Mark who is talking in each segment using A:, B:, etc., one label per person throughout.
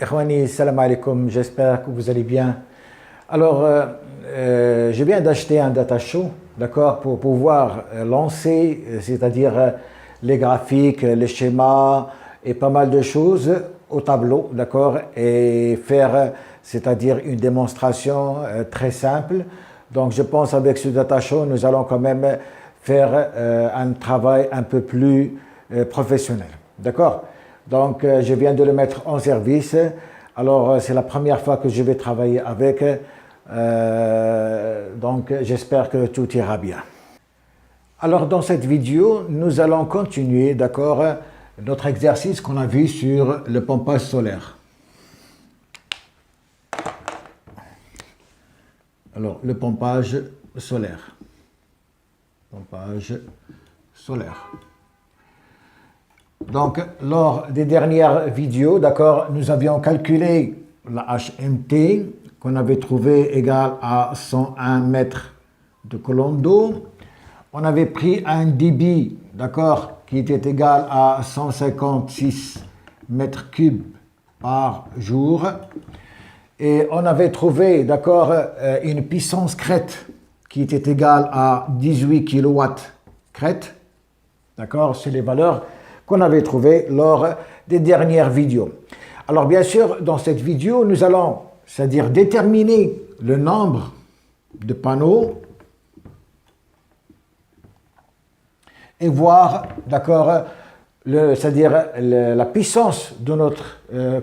A: Ikhwani, salam alaikum, j'espère que vous allez bien. Alors, je viens d'acheter un datashow, d'accord, pour pouvoir lancer, c'est-à-dire les graphiques, les schémas et pas mal de choses au tableau, d'accord, et faire, c'est-à-dire une démonstration très simple. Donc, je pense avec ce datashow, nous allons quand même faire un travail un peu plus professionnel, d'accord. Donc, je viens de le mettre en service. Alors, c'est la première fois que je vais travailler avec. Donc, j'espère que tout ira bien. Alors, dans cette vidéo, nous allons continuer, d'accord, notre exercice qu'on a vu sur le pompage solaire. Alors, le pompage solaire. Pompage solaire. Donc, lors des dernières vidéos, d'accord, nous avions calculé la HMT qu'on avait trouvé égale à 101 mètres de colonne d'eau. On avait pris un débit, d'accord, qui était égal à 156 mètres cubes par jour. Et on avait trouvé, d'accord, une puissance crête qui était égale à 18 kW crête. D'accord, c'est les valeurs qu'on avait trouvées lors des dernières vidéos. Alors bien sûr, dans cette vidéo, nous allons, c'est-à-dire déterminer le nombre de panneaux et voir, d'accord, c'est-à-dire la puissance de notre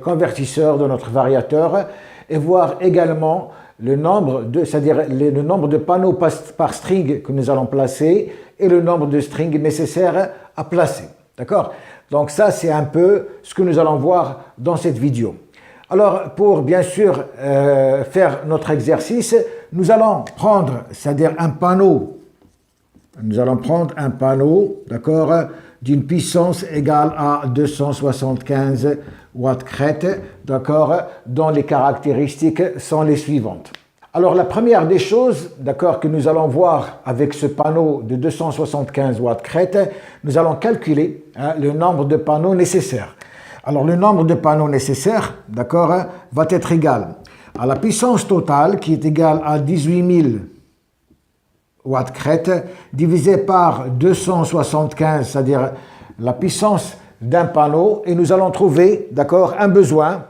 A: convertisseur, de notre variateur, et voir également le nombre de, c'est-à-dire le nombre de panneaux par string que nous allons placer et le nombre de strings nécessaires à placer. D'accord? Donc ça, c'est un peu ce que nous allons voir dans cette vidéo. Alors, pour bien sûr faire notre exercice, nous allons prendre, c'est-à-dire un panneau. Nous allons prendre un panneau, d'accord, d'une puissance égale à 275 watts crête, d'accord, dont les caractéristiques sont les suivantes. Alors, la première des choses, d'accord, que nous allons voir avec ce panneau de 275 watts crête, nous allons calculer le nombre de panneaux nécessaires. Alors, le nombre de panneaux nécessaires, d'accord, va être égal à la puissance totale qui est égale à 18 000 watts crête divisé par 275, c'est-à-dire la puissance d'un panneau, et nous allons trouver, d'accord, un besoin.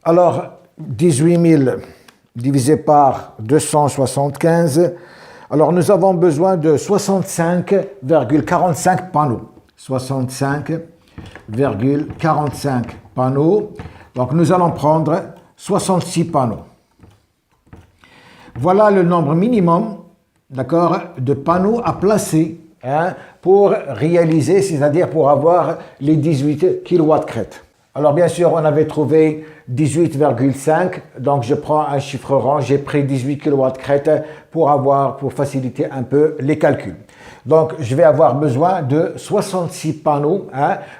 A: Alors, 18 000 divisé par 275, alors nous avons besoin de 65,45 panneaux. 65,45 panneaux. Donc nous allons prendre 66 panneaux. Voilà le nombre minimum, d'accord, de panneaux à placer pour réaliser, c'est-à-dire pour avoir les 18 kW crête. Alors bien sûr, on avait trouvé 18,5, donc je prends un chiffre rond, j'ai pris 18 kW crête pour faciliter un peu les calculs. Donc je vais avoir besoin de 66 panneaux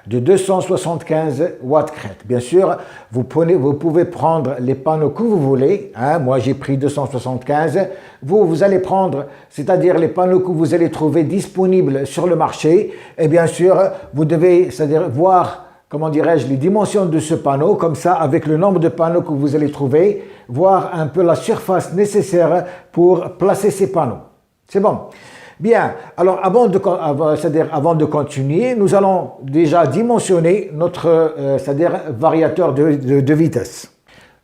A: de 275 watts crête. Bien sûr, vous pouvez prendre les panneaux que vous voulez. Moi j'ai pris 275. Vous allez prendre, c'est-à-dire les panneaux que vous allez trouver disponibles sur le marché. Et bien sûr, vous devez, c'est-à-dire voir, comment dirais-je, les dimensions de ce panneau, comme ça, avec le nombre de panneaux que vous allez trouver, voir un peu la surface nécessaire pour placer ces panneaux. C'est bon? Bien, alors avant de continuer, nous allons déjà dimensionner notre c'est-à-dire variateur de vitesse.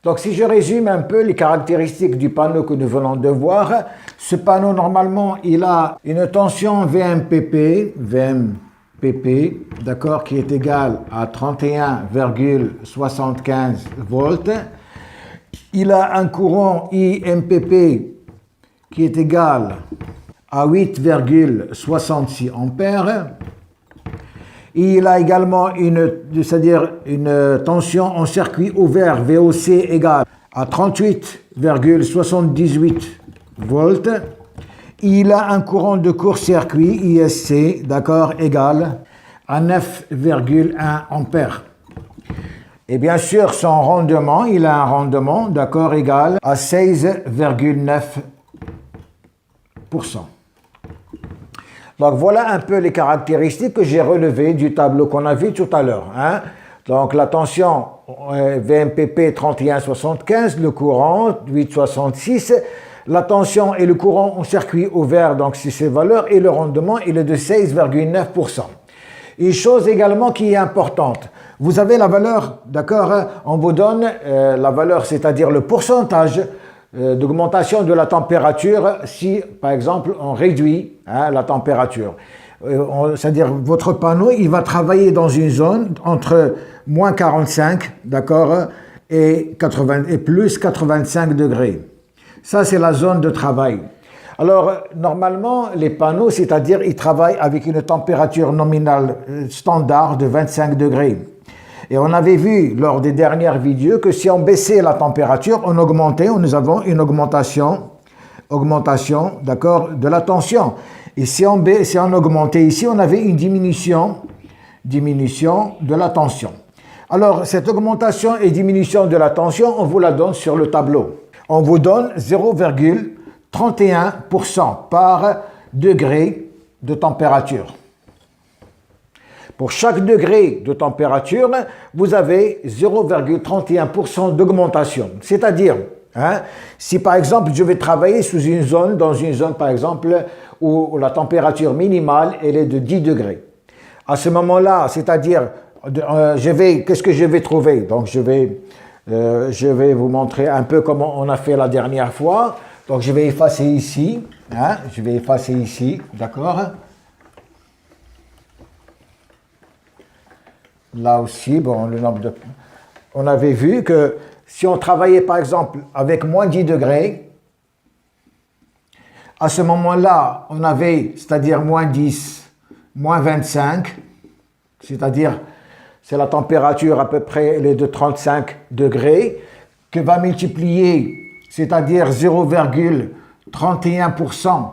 A: Donc si je résume un peu les caractéristiques du panneau que nous venons de voir, ce panneau normalement il a une tension VMPP, d'accord, qui est égale à 31,75 volts. Il a un courant IMPP qui est égal à 8,66 ampères. Et il a également c'est-à-dire une tension en circuit ouvert VOC égale à 38,78 volts. Il a un courant de court-circuit ISC, d'accord, égal à 9,1 ampères. Et bien sûr, son rendement, il a un rendement, d'accord, égal à 16,9%. Donc voilà un peu les caractéristiques que j'ai relevées du tableau qu'on a vu tout à l'heure. Donc la tension VMPP 31,75, le courant 8,66, la tension et le courant en circuit ouvert, donc c'est ces valeurs, et le rendement il est de 16,9%. Une chose également qui est importante, vous avez la valeur, d'accord, on vous donne la valeur, c'est-à-dire le pourcentage d'augmentation de la température si, par exemple, on réduit la température. C'est-à-dire votre panneau, il va travailler dans une zone entre moins 45, d'accord, et plus 85 degrés. Ça, c'est la zone de travail. Alors, normalement, les panneaux, c'est-à-dire, ils travaillent avec une température nominale standard de 25 degrés. Et on avait vu lors des dernières vidéos que si on baissait la température, on augmentait, nous avons une augmentation, d'accord, de la tension. Et si on augmentait ici, on avait une diminution de la tension. Alors, cette augmentation et diminution de la tension, on vous la donne sur le tableau. On vous donne 0,31% par degré de température. Pour chaque degré de température, vous avez 0,31% d'augmentation. C'est-à-dire, si par exemple je vais travailler dans une zone par exemple où la température minimale elle est de 10 degrés. À ce moment-là, c'est-à-dire, qu'est-ce que je vais trouver? Donc je vais vous montrer un peu comment on a fait la dernière fois. Donc je vais effacer ici, d'accord? Là aussi, bon, on avait vu que si on travaillait par exemple avec moins 10 degrés, à ce moment-là, on avait, c'est-à-dire moins 10, moins 25, c'est-à-dire c'est la température à peu près elle est de 35 degrés, que va multiplier, c'est-à-dire 0,31%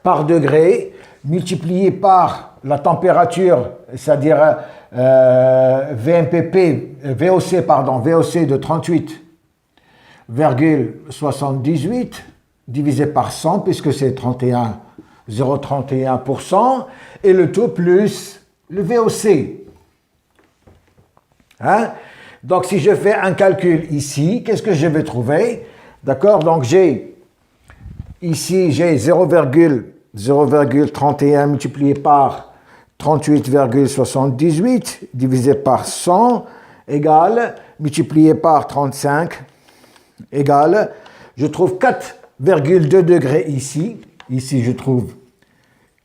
A: par degré, multiplié par la température, c'est-à-dire VOC de 38,78 divisé par 100, puisque c'est 0,31%, et le tout plus le VOC. Donc si je fais un calcul ici, qu'est-ce que je vais trouver? D'accord, donc j'ai 0,31 multiplié par 38,78 divisé par 100 égale, multiplié par 35 égale, je trouve 4,2 degrés ici. Ici, je trouve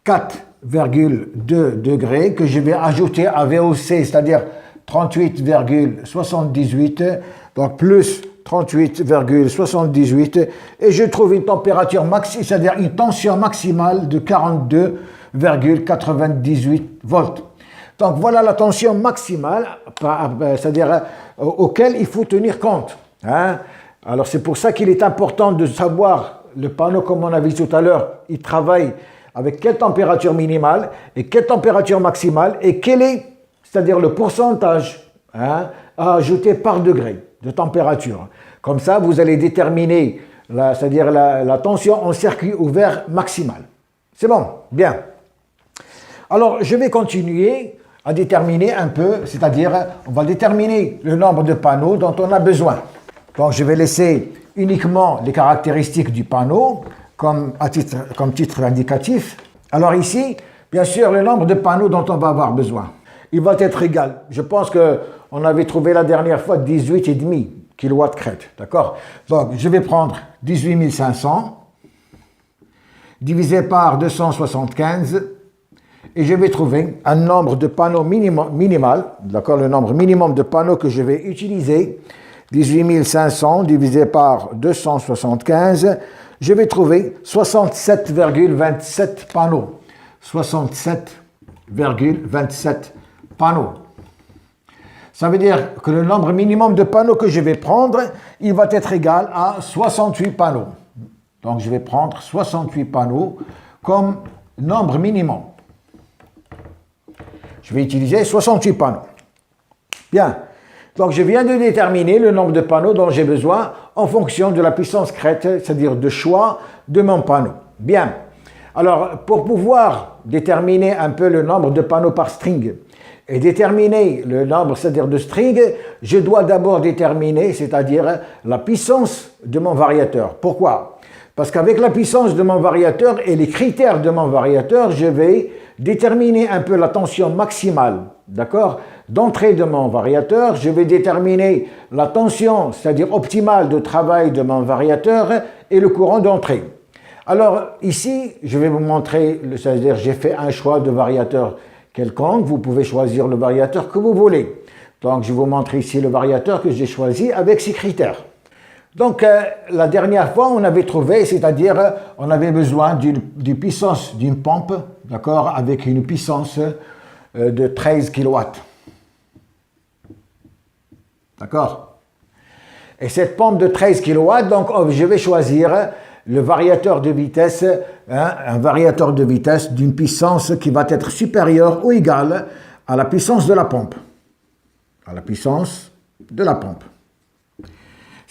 A: 4,2 degrés que je vais ajouter à VOC, c'est-à-dire 38,78, donc plus 38,78, et je trouve une température maximale, c'est-à-dire une tension maximale de 42,98 volts. Donc voilà la tension maximale, c'est-à-dire auquel il faut tenir compte. Alors c'est pour ça qu'il est important de savoir le panneau, comme on a vu tout à l'heure, il travaille avec quelle température minimale et quelle température maximale et quel est, c'est-à-dire le pourcentage à ajouter par degré de température. Comme ça, vous allez déterminer, c'est-à-dire la tension en circuit ouvert maximale. C'est bon, bien. Alors, je vais continuer à déterminer un peu, c'est-à-dire, on va déterminer le nombre de panneaux dont on a besoin. Donc, je vais laisser uniquement les caractéristiques du panneau comme titre indicatif. Alors ici, bien sûr, le nombre de panneaux dont on va avoir besoin, il va être égal. Je pense qu'on avait trouvé la dernière fois 18,5 kW crête, d'accord? Donc, je vais prendre 18 500 divisé par 275 et je vais trouver un nombre de panneaux minimal, d'accord? Le nombre minimum de panneaux que je vais utiliser, 18 500 divisé par 275, je vais trouver 67,27 panneaux. 67,27 panneaux. Ça veut dire que le nombre minimum de panneaux que je vais prendre, il va être égal à 68 panneaux. Donc je vais prendre 68 panneaux comme nombre minimum. Je vais utiliser 68 panneaux. Bien. Donc je viens de déterminer le nombre de panneaux dont j'ai besoin en fonction de la puissance crête, c'est-à-dire de choix de mon panneau. Bien. Alors pour pouvoir déterminer un peu le nombre de panneaux par string et déterminer le nombre, c'est-à-dire de string, je dois d'abord déterminer, c'est-à-dire la puissance de mon variateur. Pourquoi? Parce qu'avec la puissance de mon variateur et les critères de mon variateur, je vais déterminer un peu la tension maximale, d'accord, d'entrée de mon variateur. Je vais déterminer la tension, c'est-à-dire optimale de travail de mon variateur et le courant d'entrée. Alors ici, je vais vous montrer, c'est-à-dire j'ai fait un choix de variateur quelconque. Vous pouvez choisir le variateur que vous voulez. Donc je vous montre ici le variateur que j'ai choisi avec ces critères. Donc, la dernière fois, on avait trouvé, c'est-à-dire, on avait besoin d'une puissance d'une pompe, d'accord, avec une puissance de 13 kW. D'accord? Et cette pompe de 13 kW, donc, je vais choisir le variateur de vitesse, un variateur de vitesse d'une puissance qui va être supérieure ou égale à la puissance de la pompe. À la puissance de la pompe.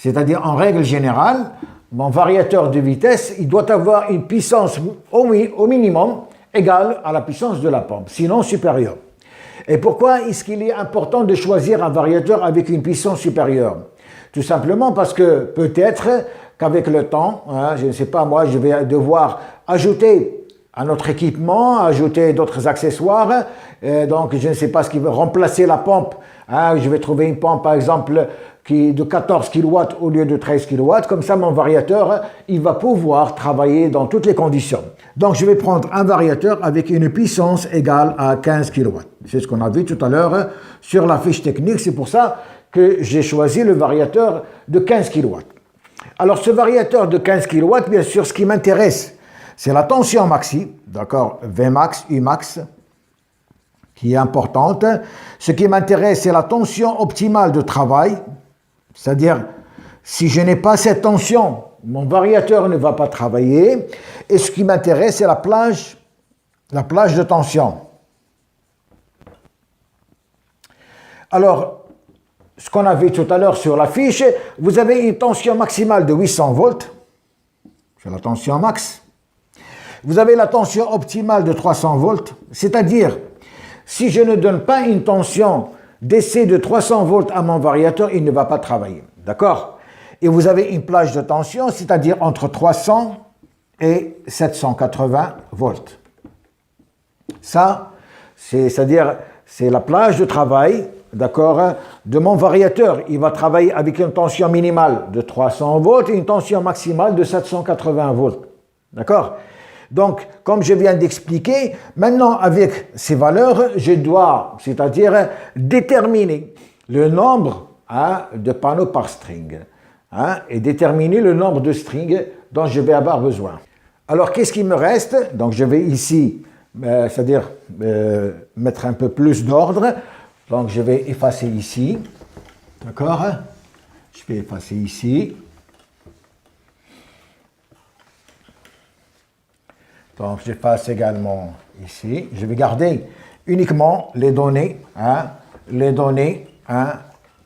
A: C'est-à-dire, en règle générale, mon variateur de vitesse, il doit avoir une puissance au minimum égale à la puissance de la pompe, sinon supérieure. Et pourquoi est-ce qu'il est important de choisir un variateur avec une puissance supérieure? Tout simplement parce que peut-être qu'avec le temps, je ne sais pas moi, je vais devoir ajouter à notre équipement, ajouter d'autres accessoires, donc je ne sais pas ce qui va remplacer la pompe. Je vais trouver une pompe par exemple de 14 kW au lieu de 13 kW, comme ça mon variateur, il va pouvoir travailler dans toutes les conditions. Donc je vais prendre un variateur avec une puissance égale à 15 kW. C'est ce qu'on a vu tout à l'heure sur la fiche technique, c'est pour ça que j'ai choisi le variateur de 15 kW. Alors ce variateur de 15 kW, bien sûr, ce qui m'intéresse, c'est la tension maxi, d'accord, Vmax, Umax, qui est importante. Ce qui m'intéresse, c'est la tension optimale de travail, c'est-à-dire, si je n'ai pas cette tension, mon variateur ne va pas travailler. Et ce qui m'intéresse, c'est la plage de tension. Alors, ce qu'on a vu tout à l'heure sur la fiche, vous avez une tension maximale de 800 volts. C'est la tension max. Vous avez la tension optimale de 300 volts, c'est-à-dire, si je ne donne pas une tension DC de 300 volts à mon variateur, il ne va pas travailler. D'accord? Et vous avez une plage de tension, c'est-à-dire entre 300 et 780 volts. Ça, c'est-à-dire, c'est la plage de travail, d'accord, de mon variateur. Il va travailler avec une tension minimale de 300 volts et une tension maximale de 780 volts. D'accord? Donc, comme je viens d'expliquer, maintenant avec ces valeurs, je dois, c'est-à-dire déterminer le nombre de panneaux par string et déterminer le nombre de strings dont je vais avoir besoin. Alors, qu'est-ce qui me reste? Donc, je vais ici, c'est-à-dire mettre un peu plus d'ordre. Donc, je vais effacer ici. D'accord? Je vais effacer ici. Donc, j'efface également ici. Je vais garder uniquement les données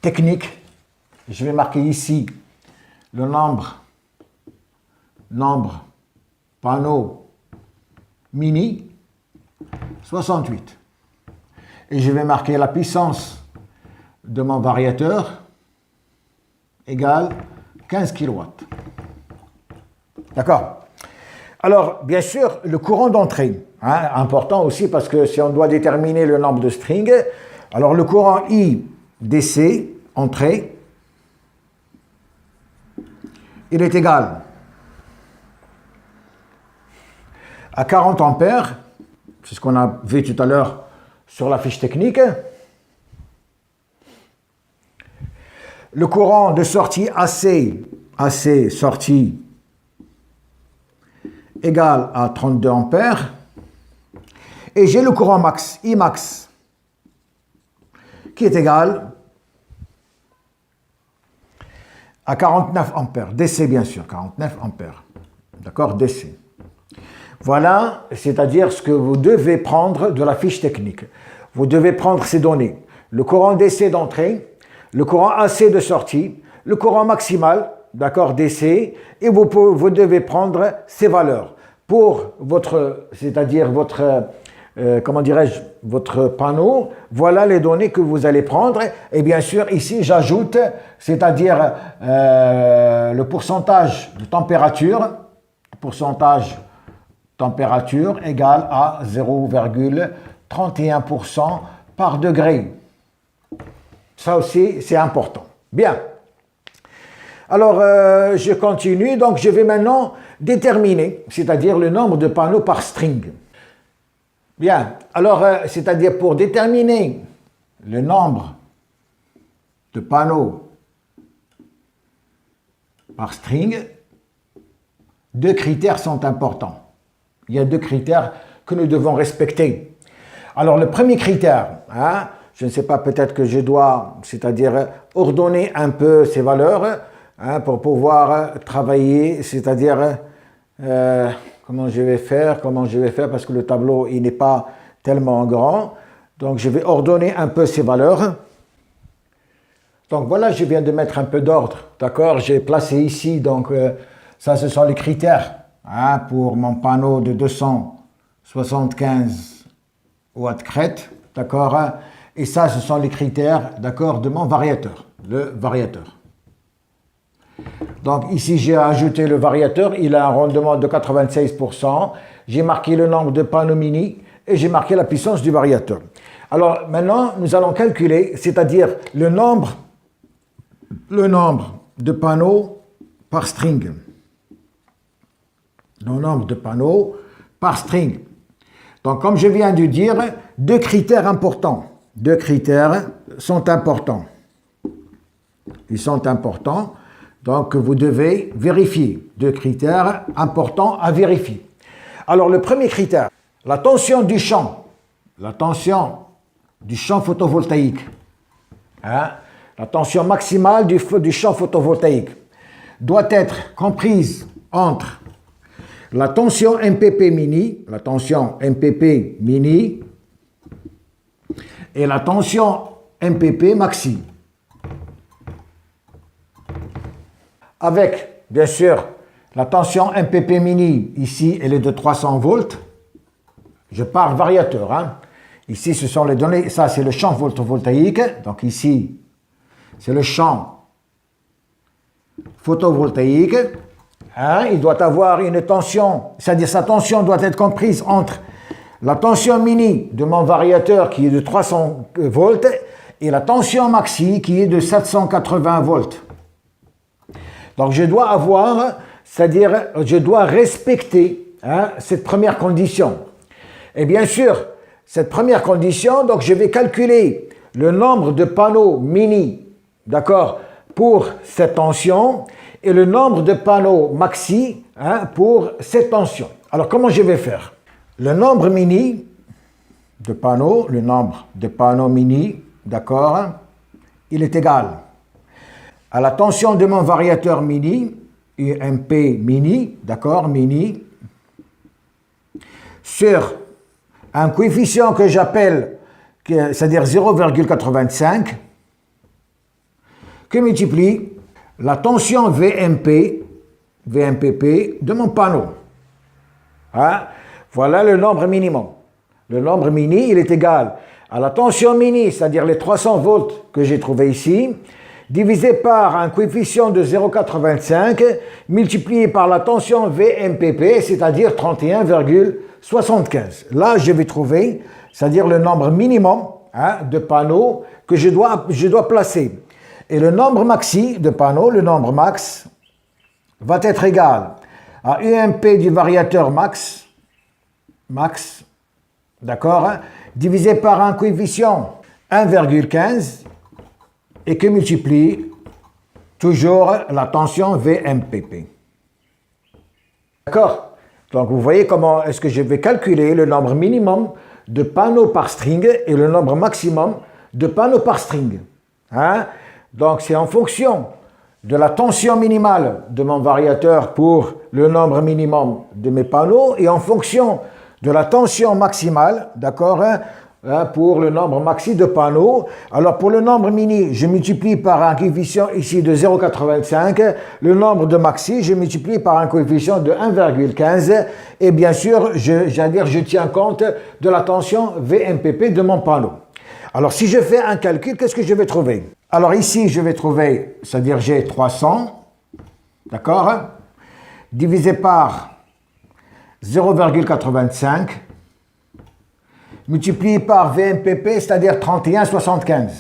A: techniques. Je vais marquer ici le nombre panneaux mini, 68. Et je vais marquer la puissance de mon variateur égale 15 kW. D'accord? Alors, bien sûr, le courant d'entrée, important aussi parce que si on doit déterminer le nombre de strings, alors le courant I DC, entrée, il est égal à 40 ampères, c'est ce qu'on a vu tout à l'heure sur la fiche technique. Le courant de sortie AC sortie, égal à 32 ampères. Et j'ai le courant max, Imax, qui est égal à 49 ampères. DC, bien sûr, 49 ampères. D'accord? DC. Voilà, c'est-à-dire ce que vous devez prendre de la fiche technique. Vous devez prendre ces données. Le courant DC d'entrée, le courant AC de sortie, le courant maximal, d'accord, DC, et vous devez prendre ces valeurs pour votre comment dirais-je, votre panneau, voilà les données que vous allez prendre. Et bien sûr, ici, j'ajoute, c'est-à-dire le pourcentage de température égale à 0,31% par degré. Ça aussi, c'est important. Bien. Alors, je continue. Donc, je vais maintenant déterminer, c'est-à-dire le nombre de panneaux par string. Bien. Alors, c'est-à-dire pour déterminer le nombre de panneaux par string, deux critères sont importants. Il y a deux critères que nous devons respecter. Alors, le premier critère, je ne sais pas, peut-être que je dois, c'est-à-dire ordonner un peu ces valeurs pour pouvoir travailler, c'est-à-dire comment je vais faire, parce que le tableau, il n'est pas tellement grand. Donc, je vais ordonner un peu ces valeurs. Donc, voilà, je viens de mettre un peu d'ordre, d'accord? J'ai placé ici, donc, ça, ce sont les critères pour mon panneau de 275 watts crête, d'accord? Et ça, ce sont les critères, d'accord, de mon variateur, le variateur. Donc, ici, j'ai ajouté le variateur, il a un rendement de 96%. J'ai marqué le nombre de panneaux mini et j'ai marqué la puissance du variateur. Alors, maintenant, nous allons calculer, c'est-à-dire le nombre de panneaux par string. Le nombre de panneaux par string. Donc, comme je viens de dire, deux critères importants. Deux critères sont importants. Ils sont importants, donc vous devez vérifier. Deux critères importants à vérifier. Alors, le premier critère, la tension du champ photovoltaïque. La tension maximale du champ photovoltaïque doit être comprise entre la tension MPP mini et la tension MPP maxi. Avec, bien sûr, la tension MPP mini, ici, elle est de 300 volts. Je pars variateur. Ici, ce sont les données, ça, c'est le champ photovoltaïque. Donc ici, c'est le champ photovoltaïque. Il doit avoir une tension, c'est-à-dire sa tension doit être comprise entre la tension mini de mon variateur qui est de 300 volts et la tension maxi qui est de 780 volts. Donc je dois avoir, c'est-à-dire je dois respecter cette première condition. Et bien sûr, cette première condition, donc je vais calculer le nombre de panneaux mini, d'accord, pour cette tension et le nombre de panneaux maxi pour cette tension. Alors comment je vais faire? Le nombre mini de panneaux, mini, d'accord, il est égal à la tension de mon variateur mini, UMP mini, d'accord, mini, sur un coefficient que j'appelle, c'est-à-dire 0,85, que multiplie la tension VMPP de mon panneau. Voilà le nombre minimum. Le nombre mini, il est égal à la tension mini, c'est-à-dire les 300 volts que j'ai trouvé ici, divisé par un coefficient de 0,85, multiplié par la tension VMPP, c'est-à-dire 31,75. Là, je vais trouver, c'est-à-dire le nombre minimum de panneaux que je dois placer. Et le nombre maxi de panneaux, le nombre max, va être égal à UMP du variateur max, d'accord, divisé par un coefficient 1,15 et que multiplie toujours la tension VMPP. D'accord? Donc vous voyez comment est-ce que je vais calculer le nombre minimum de panneaux par string et le nombre maximum de panneaux par string. Donc c'est en fonction de la tension minimale de mon variateur pour le nombre minimum de mes panneaux et en fonction de la tension maximale, d'accord, pour le nombre maxi de panneaux. Alors pour le nombre mini, je multiplie par un coefficient ici de 0,85. Le nombre de maxi, je multiplie par un coefficient de 1,15. Et bien sûr, je tiens compte de la tension VMPP de mon panneau. Alors si je fais un calcul, qu'est-ce que je vais trouver? Alors ici, je vais trouver, c'est-à-dire j'ai 300, d'accord, divisé par 0,85, multiplié par VMPP, c'est-à-dire 31,75.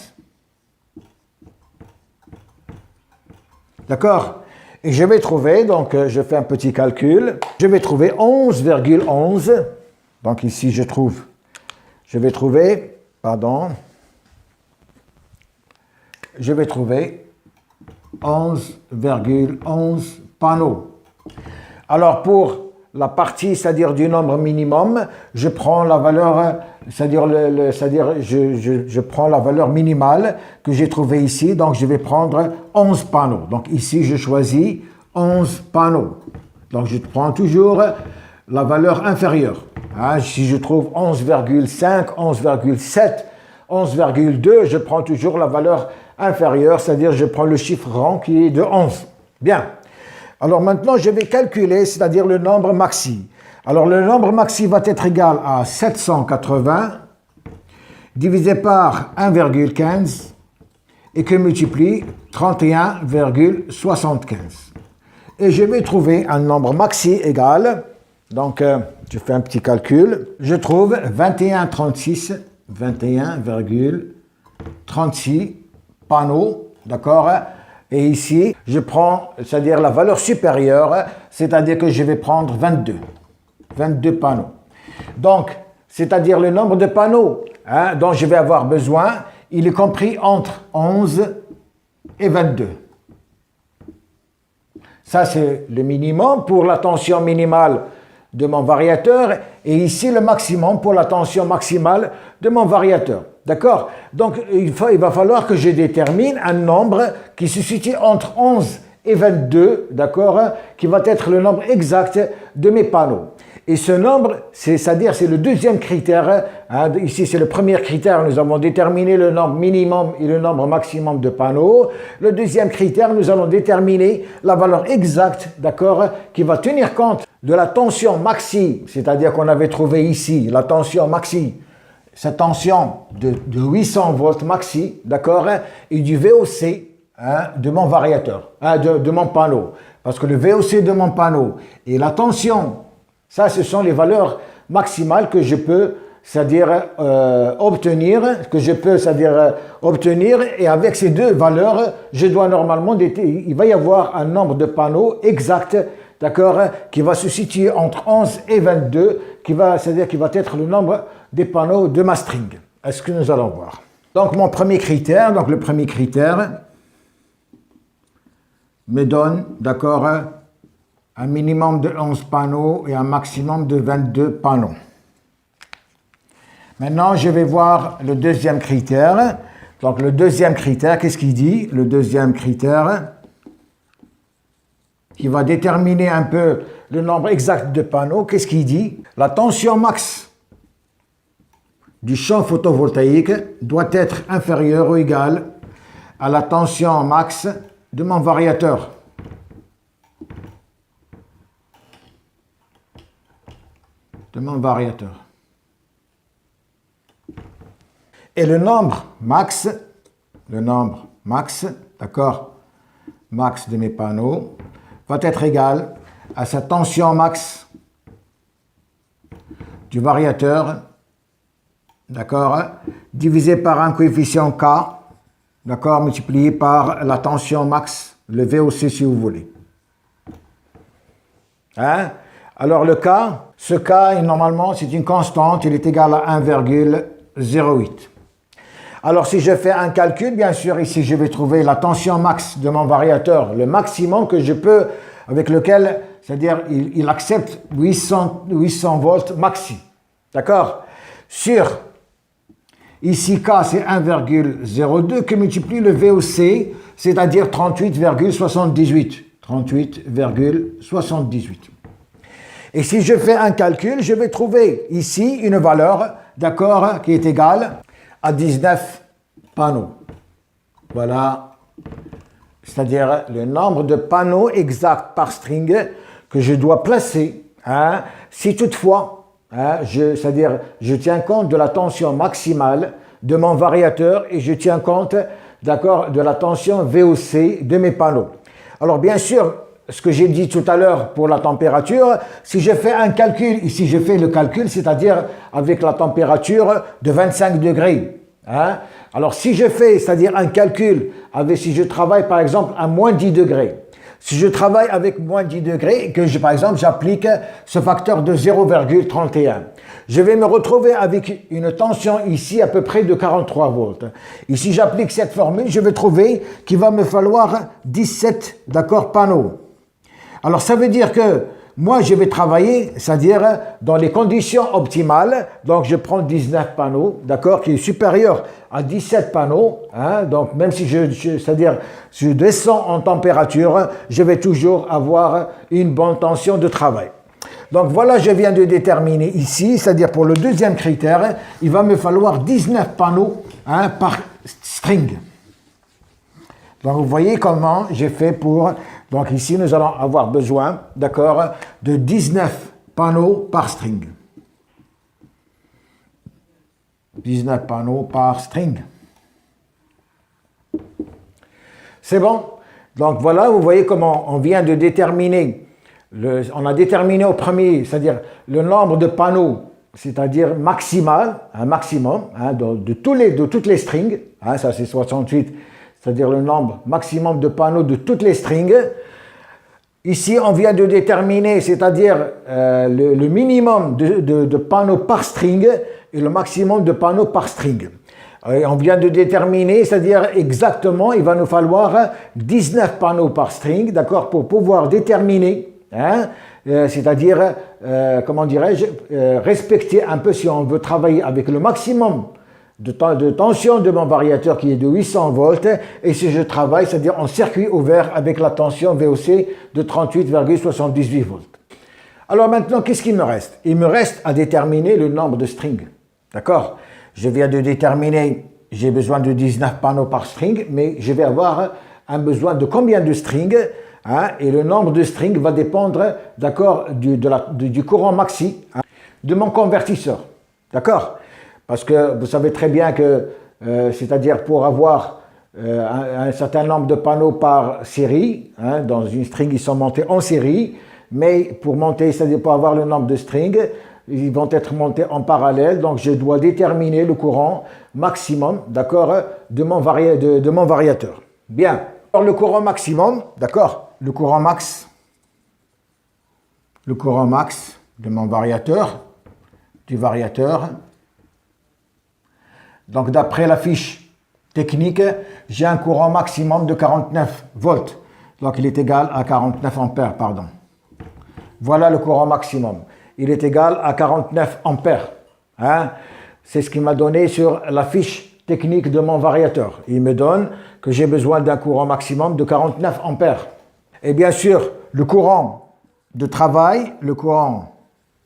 A: D'accord? Et je vais trouver, donc je fais un petit calcul, je vais trouver 11,11. Donc ici, je vais trouver 11,11 panneaux. Alors pour la partie, c'est-à-dire du nombre minimum, je prends la valeur, je prends la valeur minimale que j'ai trouvée ici, donc je vais prendre 11 panneaux. Donc ici, je choisis 11 panneaux. Donc je prends toujours la valeur inférieure. Si je trouve 11,5, 11,7, 11,2, je prends toujours la valeur inférieure, c'est-à-dire je prends le chiffre rond qui est de 11. Bien. Alors maintenant, je vais calculer, c'est-à-dire le nombre maxi. Alors le nombre maxi va être égal à 780 divisé par 1,15 et que multiplie 31,75. Et je vais trouver un nombre maxi égal, donc je fais un petit calcul, je trouve 21,36 panneaux, d'accord? Et ici, je prends, c'est-à-dire la valeur supérieure, c'est-à-dire que je vais prendre 22 panneaux. Donc, c'est-à-dire le nombre de panneaux dont je vais avoir besoin, il est compris entre 11 et 22. Ça, c'est le minimum pour la tension minimale de mon variateur, et ici le maximum pour la tension maximale de mon variateur. D'accord? Donc, il va falloir que je détermine un nombre qui se situe entre 11 et 22, d'accord? Qui va être le nombre exact de mes panneaux. Et ce nombre, c'est-à-dire c'est le deuxième critère. Ici, c'est le premier critère. Nous avons déterminé le nombre minimum et le nombre maximum de panneaux. Le deuxième critère, nous allons déterminer la valeur exacte, d'accord, qui va tenir compte de la tension maxi, c'est-à-dire qu'on avait trouvé ici la tension maxi, cette tension de 800 volts maxi, d'accord, et du VOC de mon variateur, de mon panneau. Parce que le VOC de mon panneau et la tension, ça, ce sont les valeurs maximales que je peux, c'est-à-dire obtenir, et avec ces deux valeurs, je dois normalement, il va y avoir un nombre de panneaux exact, d'accord, qui va se situer entre 11 et 22, c'est-à-dire qui va être le nombre des panneaux de ma string. Est-ce que nous allons voir? Donc mon premier critère, le premier critère me donne, d'accord, un minimum de 11 panneaux et un maximum de 22 panneaux. Maintenant, je vais voir le deuxième critère. Donc le deuxième critère, qu'est-ce qu'il dit? Le deuxième critère qui va déterminer un peu le nombre exact de panneaux, qu'est-ce qu'il dit? La tension max du champ photovoltaïque doit être inférieure ou égale à la tension max de mon variateur. Et le nombre max, d'accord, max de mes panneaux, va être égal à sa tension max du variateur, d'accord, divisé par un coefficient K, d'accord, multiplié par la tension max, le VOC si vous voulez. Alors le K, ce K, normalement, c'est une constante, il est égal à 1,08. Alors si je fais un calcul, bien sûr, ici je vais trouver la tension max de mon variateur, le maximum que je peux, avec lequel, c'est-à-dire il accepte 800 volts maxi. D'accord? Sur, ici K c'est 1,02 que multiplie le VOC, c'est-à-dire 38,78. 38,78. Et si je fais un calcul, je vais trouver ici une valeur, d'accord, qui est égal à 19 panneaux. Voilà, c'est-à-dire le nombre de panneaux exacts par string que je dois placer, hein, si toutefois, hein, c'est-à-dire je tiens compte de la tension maximale de mon variateur et je tiens compte, d'accord, de la tension VOC de mes panneaux. Alors bien sûr, ce que j'ai dit tout à l'heure pour la température, si je fais un calcul, ici je fais le calcul, c'est-à-dire avec la température de 25 degrés. Hein? Alors si je fais, c'est-à-dire un calcul, si je travaille par exemple à moins 10 degrés, si je travaille avec moins 10 degrés et que par exemple j'applique ce facteur de 0,31, je vais me retrouver avec une tension ici à peu près de 43 volts. Et si j'applique cette formule, je vais trouver qu'il va me falloir 17, d'accord, panneaux. Alors ça veut dire que moi je vais travailler, c'est-à-dire dans les conditions optimales, donc je prends 19 panneaux, d'accord, qui est supérieur à 17 panneaux, hein, donc même si c'est-à-dire je descends en température, je vais toujours avoir une bonne tension de travail. Donc voilà, je viens de déterminer ici, c'est-à-dire pour le deuxième critère, il va me falloir 19 panneaux, hein, par string. Donc vous voyez comment j'ai fait pour... Donc ici, nous allons avoir besoin, d'accord, de 19 panneaux par string. 19 panneaux par string. C'est bon? Donc voilà, vous voyez comment on vient de déterminer, on a déterminé au premier, c'est-à-dire le nombre de panneaux, c'est-à-dire maximal, un maximum, hein, de toutes les strings, hein, ça c'est 68, c'est-à-dire le nombre maximum de panneaux de toutes les strings. Ici, on vient de déterminer, c'est-à-dire le minimum de panneaux par string et le maximum de panneaux par string. Et on vient de déterminer, c'est-à-dire exactement, il va nous falloir 19 panneaux par string, d'accord, pour pouvoir déterminer, hein, c'est-à-dire, comment dirais-je, respecter un peu si on veut travailler avec le maximum de tension de mon variateur qui est de 800 volts et si je travaille, c'est-à-dire en circuit ouvert avec la tension VOC de 38,78 volts. Alors maintenant, qu'est-ce qu'il me reste? Il me reste à déterminer le nombre de strings. D'accord? Je viens de déterminer, j'ai besoin de 19 panneaux par string, mais je vais avoir un besoin de combien de strings, hein, et le nombre de strings va dépendre, d'accord, du courant maxi, hein, de mon convertisseur. D'accord? Parce que vous savez très bien que, c'est-à-dire pour avoir un certain nombre de panneaux par série, hein, dans une string, ils sont montés en série, mais pour monter, c'est-à-dire pour avoir le nombre de strings, ils vont être montés en parallèle, donc je dois déterminer le courant maximum, d'accord, de mon variateur. Bien. Alors le courant maximum, d'accord, le courant max de mon variateur, donc d'après la fiche technique, j'ai un courant maximum de 49 volts. Donc il est égal à 49 ampères, pardon. Voilà le courant maximum. Il est égal à 49 ampères. Hein? C'est ce qu'il m'a donné sur la fiche technique de mon variateur. Il me donne que j'ai besoin d'un courant maximum de 49 ampères. Et bien sûr, le courant de travail, le courant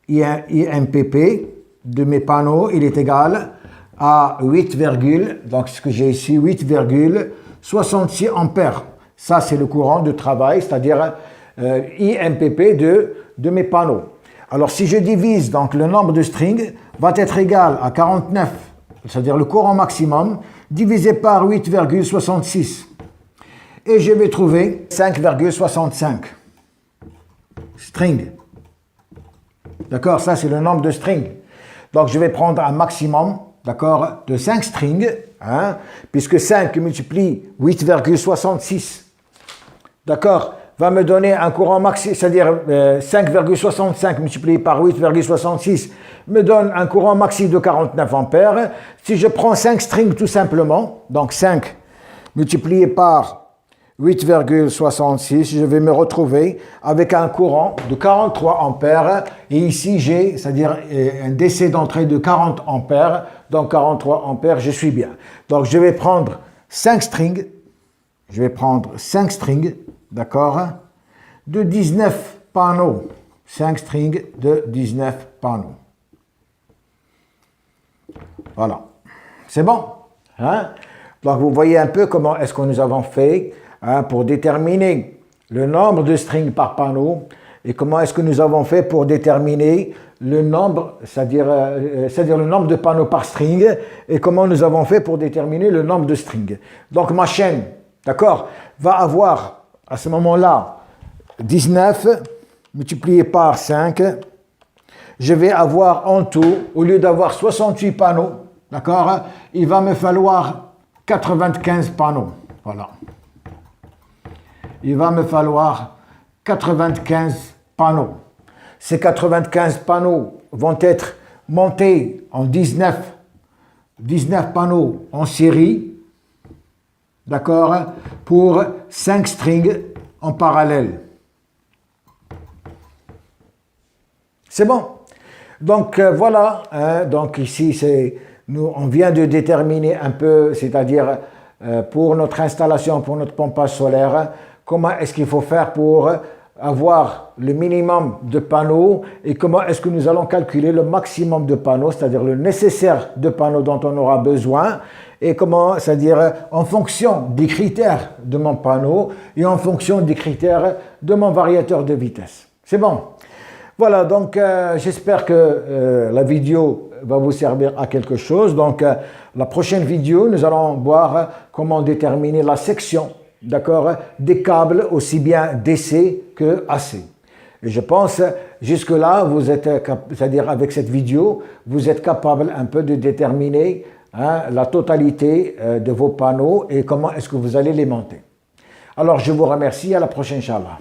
A: IMPP de mes panneaux, il est égal à 8, donc ce que j'ai ici, 8,66 ampères. Ça, c'est le courant de travail, c'est-à-dire IMPP de mes panneaux. Alors, si je divise, donc le nombre de strings va être égal à 49, c'est-à-dire le courant maximum, divisé par 8,66. Et je vais trouver 5,65 strings. D'accord? Ça, c'est le nombre de strings. Donc, je vais prendre un maximum, d'accord, de 5 strings, hein, puisque 5 multiplie 8,66, d'accord, va me donner un courant maxi, c'est-à-dire 5,65 multiplié par 8,66 me donne un courant maxi de 49 ampères. Si je prends 5 strings tout simplement, donc 5 multiplié par 8,66, je vais me retrouver avec un courant de 43 ampères. Et ici, j'ai, c'est-à-dire un décès d'entrée de 40 ampères. Donc 43 ampères, je suis bien. Donc je vais prendre 5 strings. D'accord, de 19 panneaux. 5 strings de 19 panneaux. Voilà. C'est bon, hein? Donc, vous voyez un peu comment est-ce que nous avons fait, hein, pour déterminer le nombre de strings par panneau et comment est-ce que nous avons fait pour déterminer le nombre, c'est-à-dire le nombre de panneaux par string et comment nous avons fait pour déterminer le nombre de strings. Donc, ma chaîne, d'accord, va avoir à ce moment-là 19 multiplié par 5. Je vais avoir en tout, au lieu d'avoir 68 panneaux, d'accord, il va me falloir 95 panneaux. Voilà. Il va me falloir 95 panneaux. Ces 95 panneaux vont être montés en 19 panneaux en série, d'accord, pour 5 strings en parallèle. C'est bon. Donc voilà, hein, donc ici on vient de déterminer un peu, c'est-à-dire pour notre installation, pour notre pompage solaire, comment est-ce qu'il faut faire pour avoir le minimum de panneaux et comment est-ce que nous allons calculer le maximum de panneaux, c'est-à-dire le nécessaire de panneaux dont on aura besoin et comment, c'est-à-dire en fonction des critères de mon panneau et en fonction des critères de mon variateur de vitesse. C'est bon. Voilà, donc j'espère que la vidéo va vous servir à quelque chose. Donc la prochaine vidéo, nous allons voir comment déterminer la section, d'accord, des câbles aussi bien DC que AC. Et je pense, jusque-là, vous êtes, c'est-à-dire avec cette vidéo, vous êtes capable un peu de déterminer, hein, la totalité de vos panneaux et comment est-ce que vous allez les monter. Alors, je vous remercie, à la prochaine, Inch'Allah.